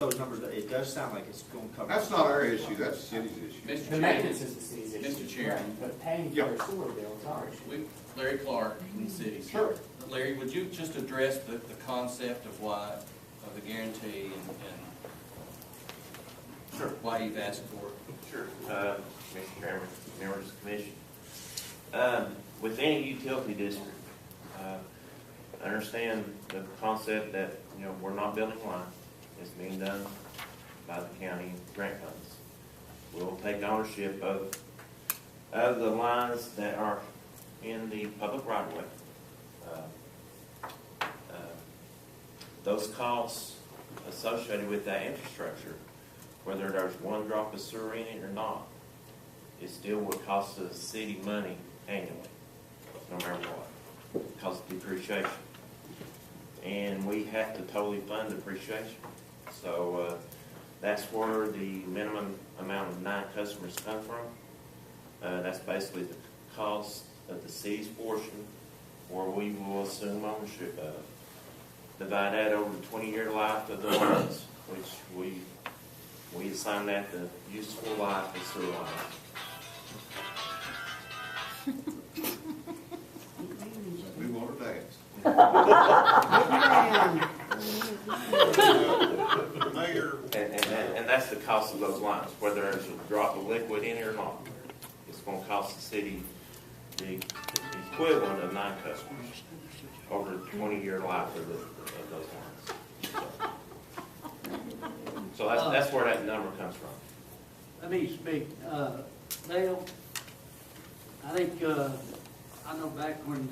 those numbers, it does sound like it's going to cover. That's not our issue, that's the city's issue. Mr. The Chairman, maintenance is the city's issue. Mr. Chairman. But paying for Yep. their sewer bill is our issue. Larry Clark from the city. Sure. Larry, would you just address the concept of the guarantee and Sure. why you've asked for it? Sure. Mr. Chairman, members of the commission. With any utility district, I understand the concept that, we're not building a line. It's being done by the county grant funds. We'll take ownership of the lines that are in the public right of way. Those costs associated with that infrastructure, whether there's one drop of sewer in it or not, it still would cost the city money annually, no matter what, because of depreciation. And we have to totally fund depreciation. So that's where the minimum amount of 9 customers come from. That's basically the cost of the city's portion, where we will assume ownership of. Divide that over the 20-year life of the lines, which we assign that the useful life of sewer lines. We want to dance. Mayor, And that's the cost of those lines, whether there's a drop of liquid in it or not. It's going to cost the city the equivalent of 9 customers over the 20-year life of those lines. So that's where that number comes from. Let me speak. Dale, I think, I know back when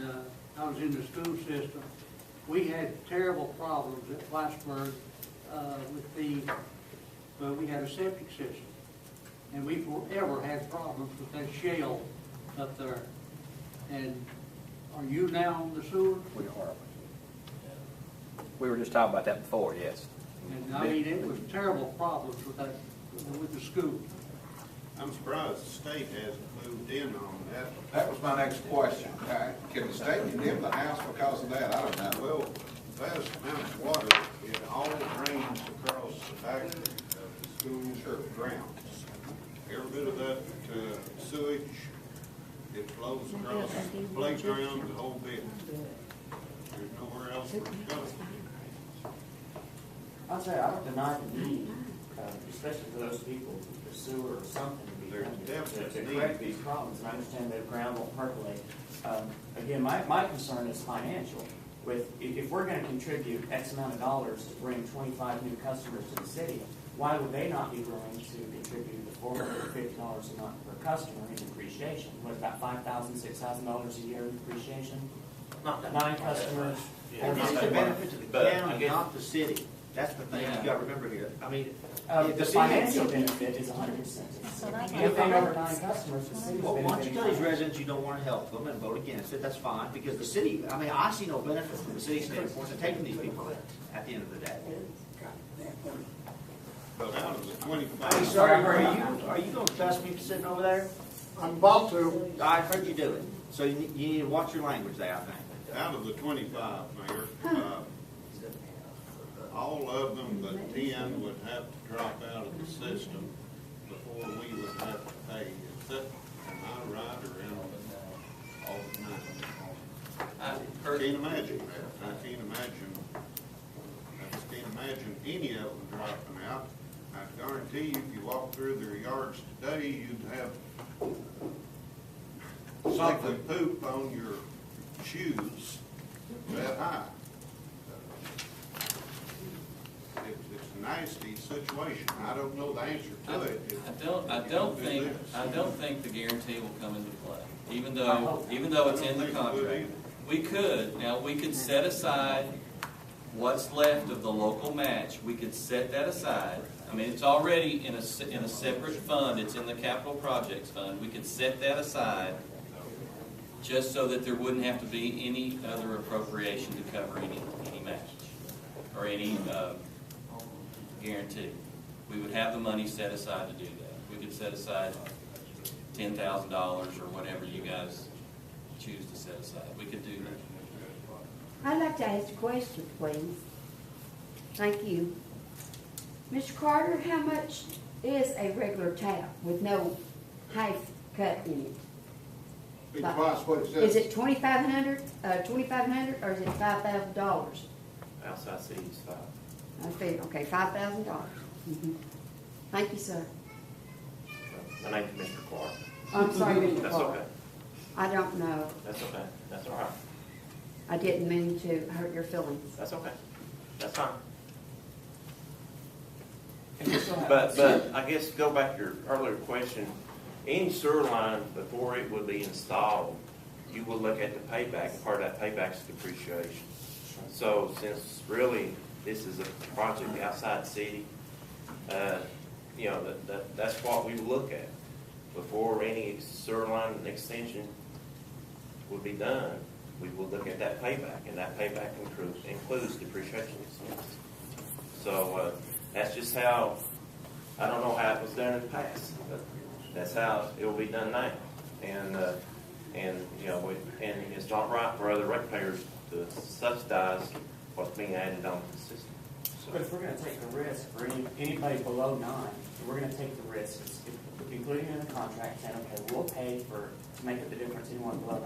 I was in the school system, we had terrible problems at Whitesburg we had a septic system. And we forever had problems with that shale up there. And are you now on the sewer? We are. We were just talking about that before, yes. And I mean, it was terrible problems with that, with the school. I'm surprised the state hasn't moved in on that. That was my next question. Can the state condemn the house because of that? I don't know. Well, vast amount of water, it all drains across the back of the school grounds. Every bit of that sewage, it flows across the playground, the whole bit. There's nowhere else for it to go. I'll say, I don't deny the need, especially for those people, the sewer or something to be There's done definitely to correct these problems. And I understand that ground won't percolate. Again, my concern is financial. If we're going to contribute X amount of dollars to bring 25 new customers to the city, why would they not be willing to contribute the $450 a month per customer in depreciation? What, about $5,000, $6,000 a year in depreciation? Not that 9 customers. And it's a benefit to the But county, again- not the city. That's the thing you got to remember here. I mean, The financial benefit is 100%. Anything over 9 customers, the city's well, why don't you benefiting. tell these residents you don't want to help them and vote against it? That's fine, because the city, I mean, I see no benefit from the city standpoint to taking these people in at the end of the day. But out of the Hey, 25, sir, are you going to cuss me for sitting over there? I'm about to. I heard you do it. So you need to watch your language there, I think. out of the 25, Mayor, all of them but 10 would have to drop out of the system before we would have to pay. Is that, am I right or am I all the time? I I can't imagine that. I just can't imagine any of them dropping out. I guarantee you, if you walk through their yards today, you'd have something poop on your shoes that high. It's a nasty situation. I don't know the answer to it. I don't think the guarantee will come into play, even though it's in the contract. We could set aside what's left of the local match. We could set that aside. I mean, it's already in a separate fund. It's in the capital projects fund. We could set that aside just so that there wouldn't have to be any other appropriation to cover any match or any guarantee. We would have the money set aside to do that. We could set aside $10,000 or whatever you guys choose to set aside. We could do that. I'd like to ask a question, please. Thank you. Mr. Carter, how much is a regular tap with no half cut in it? Be twice what it Is says. it 2,500, or is it $5,000? Outside city is 5. I feel, okay, $5,000. Thank you, sir. My name's Mr. Clark. I'm sorry, Mr. That's Clark. okay. I don't know. That's okay. That's all right. I didn't mean to hurt your feelings. That's okay. That's fine. And we still have- But I guess go back to your earlier question, any sewer line, before it would be installed, you would look at the payback, and part of that payback is depreciation. So since really this is a project outside the city, you know, that's what we would look at. Before any sewer line extension would be done, we would look at that payback, and that payback includes depreciation expense. So, that's just how, I don't know how it was done in the past, but that's how it will be done now. And, you know, and it's not right for other ratepayers to subsidize what's being added onto the system. But if we're gonna take the risk for anybody below 9, if we're gonna take the risk, including in the contract, saying, okay, we'll pay to make up the difference anyone below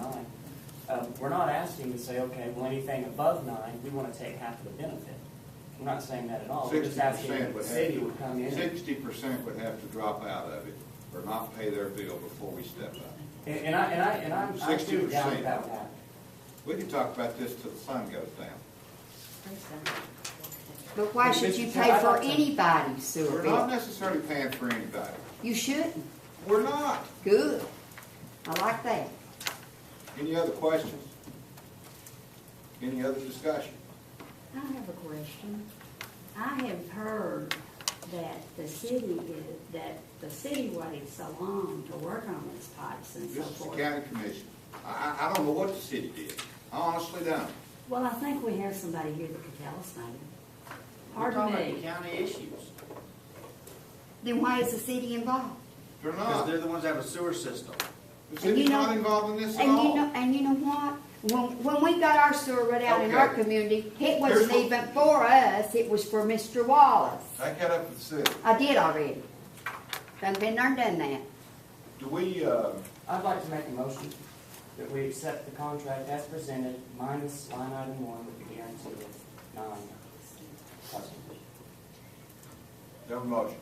9. We're not asking to say, okay, well, anything above 9, we wanna take half of the benefit. We're not saying that at all. We're just asking 60% that the would city have, would come in. 60% would have to drop out of it or not pay their bill before we step up. And I'm down 60%. with that would happen. We can talk about this till the sun goes down. But why should you pay for anybody's sewer We're not bill? necessarily paying for anybody. You shouldn't. We're not. Good. I like that. Any other questions? Any other discussion? I have a question. I have heard that the city waited so long to work on these pipes and so This is the forth. county commission. I don't know what the city did. I honestly don't. Well, I think we have somebody here that could tell us maybe. We're Pardon talking about me. county issues, Then why is the city involved? They're because not. they're the ones that have a sewer system. The city's not involved in this at And all. you know what? When we got our sewer run out in our Okay. community, it Here's wasn't what- even for us, it was for Mr. Wallace. Take that up with the city. I did already. Done been there and done that. Do we, I'd like to make a motion that we accept the contract as presented minus line item 1 with the guarantee of 9 customers. have a motion?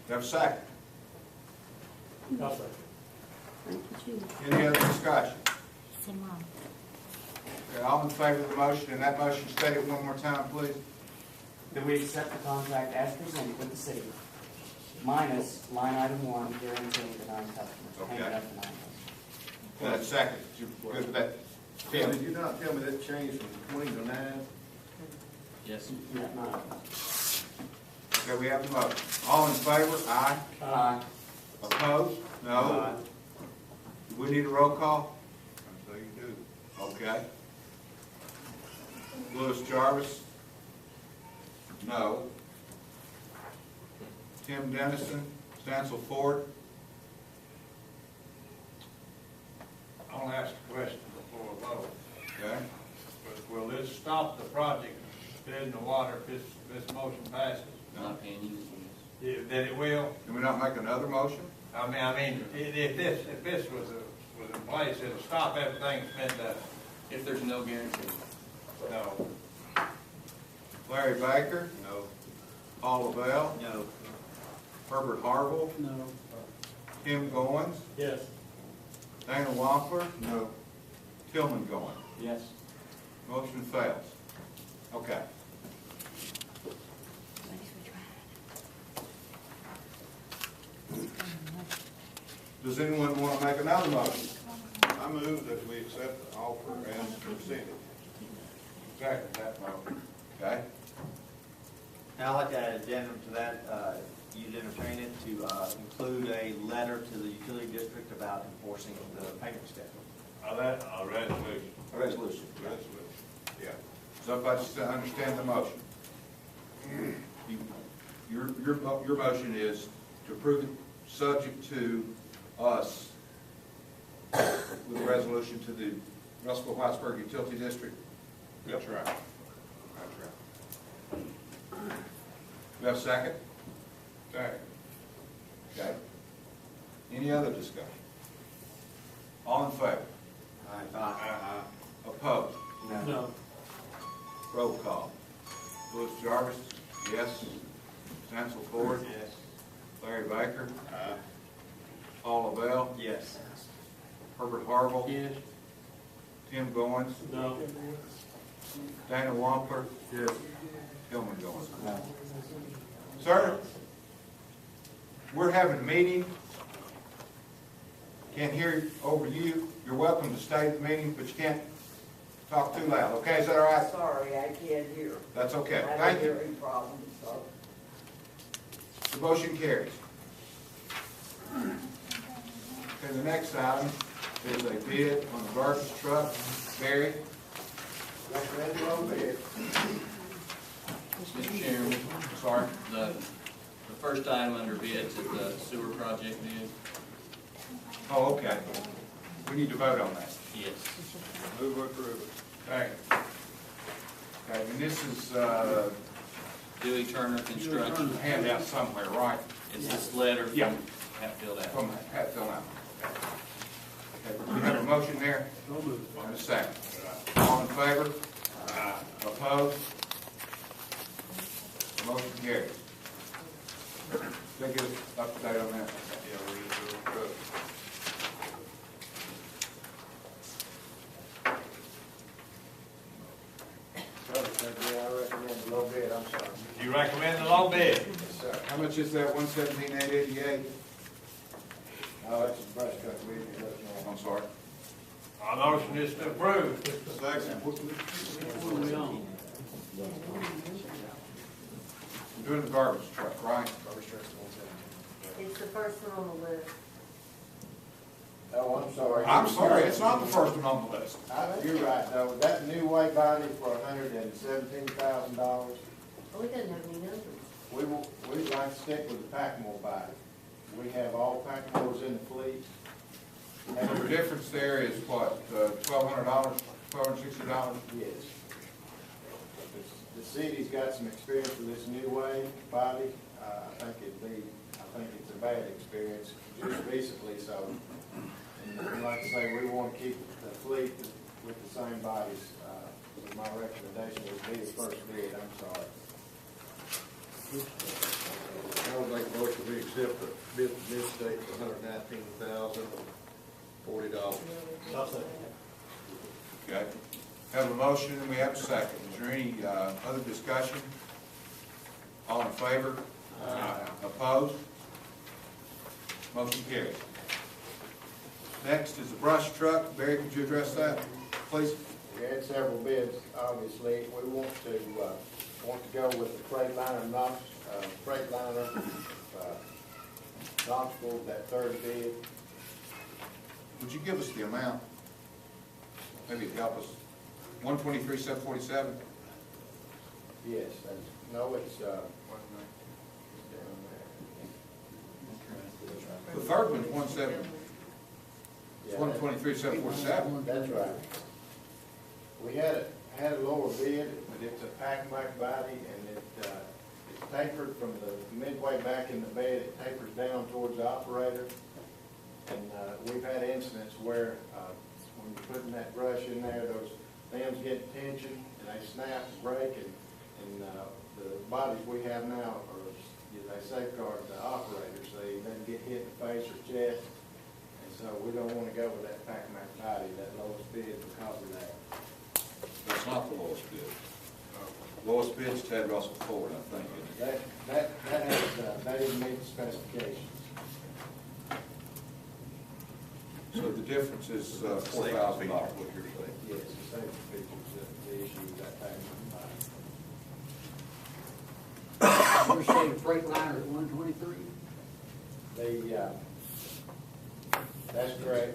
Have a second? Thank you, Chief. Any other discussion? Okay, all in favor of the motion, and that motion state it one more time, please. That we accept the contract as presented with the city minus line item 1 guaranteeing the 9 customers. Okay. Payment up to 9 customers. That second, you good with that? Tim, Tim? did you not tell me that changed from 20 to 9? Yes. Yeah, 9. Okay, we have the motion. All in favor? Aye. Aye. Opposed? No. Do we need a roll call? So you do. Okay. Louis Jarvis? No. Tim Dennison? Stansel Ford? I want to ask a question before I vote. Okay. Will this stop the project dead in the water if this motion passes? My opinion is yes. That it will? Can we not make another motion? I mean, if this was in place, it'll stop everything that's been done. If there's no guarantee. No. Larry Baker? No. Paul Lavelle? No. Herbert Harville? No. Tim Goins? Yes. Dana Wampler? No. Tillman Goins? Yes. Motion fails. Okay. Does anyone want to make another motion? I move that we accept the offer as presented. Second that motion. Okay. Now, I'd like to add an addendum to that, you'd entertain it to include a letter to the utility district about enforcing the payment schedule. A resolution. A resolution. Resolution. Yeah. Does everybody understand the motion? Your motion is to approve it subject to us with a resolution to the Russellville Whitesburg Utility District? That's right. That's right. We have a second? Second. Okay. Any other discussion? All in favor? Opposed? No. Roll call. Louis Jarvis, yes. Stansel Ford? Yes. Larry Baker? Paul LaBelle? Yes. Herbert Harville? Yes. Tim Goins? No. Dana Wampler? Yes. Hillman Goins? Sir, we're having a meeting. Can't hear over you. You're welcome to stay at the meeting, but you can't talk too loud, okay? Is that all right? Sorry, I can't hear. That's okay. I have Thank a you. hearing problem, so. The motion carries. Okay, the next item is a bid on the garbage truck. Barry? Recommend low bid. Mr. Chairman, Sorry. the first item under bid is the sewer project bid. Oh, okay. We need to vote on that. Yes. Move approve. Okay. Okay, and this is, Dewey Turner Construction. handout somewhere, right? It's this letter Yeah. from Hatfield Avenue. From Hatfield Avenue. Okay, we have a motion there, So moved. and a second. All in favor? Opposed? Motion carries. They get us up to date on that. Yeah, we need to approve. I recommend low bid, I'm sorry. You recommend the low bid? Yes, sir. How much is that, 117,888? Oh, that's a brush cut bid, you're looking at. I'm sorry. Our motion is to approve. Second. What are we on? We're doing the garbage truck, right? It's the first one on the list. Oh, I'm sorry. I'm sorry, it's not the first one on the list. You're right, though. That new way body for $117,000. Oh, it doesn't have any numbers. We'd like to stick with the Packmore body. We have all Packmores in the fleet. And the difference there is what, $1,200, $1,260? Yes. The city's got some experience with this new way body. I think it's a bad experience, just recently, so. And like I say, we want to keep the fleet with the same bodies. So my recommendation would be the first bid, I'm sorry. I would make a motion we accept the bid state for $119,040. Okay. Have a motion and we have a second. Is there any other discussion? All in favor? Opposed? Motion carries. Next is the brush truck. Barry, could you address that, please? We had several bids, obviously. We want to go with the Freightliner Knoxville, that third bid. Would you give us the amount? Maybe it'd help us. 123,747? Yes, it's down The third one's 17. It's there. 123,747. That's right. We had a lower bid, but it's a pack-back body, and it's tapered from the midway back in the bed, it tapers down towards the operator. And we've had incidents where when you're putting that brush in there, those dams get tension, and they snap and break, and the bodies we have now they safeguard the operators, so they doesn't get hit in the face or chest. And so we don't want to go with that pack-back body, that lowest bid, because of that. That's not the lowest bid. Lowest bid's Ted Russell Ford, I think. That didn't meet the specifications. So the difference is $4,000, what you're saying. Yes, the safety features that the issue with that pack-back body. You're saying Freightliner at 123? That's correct.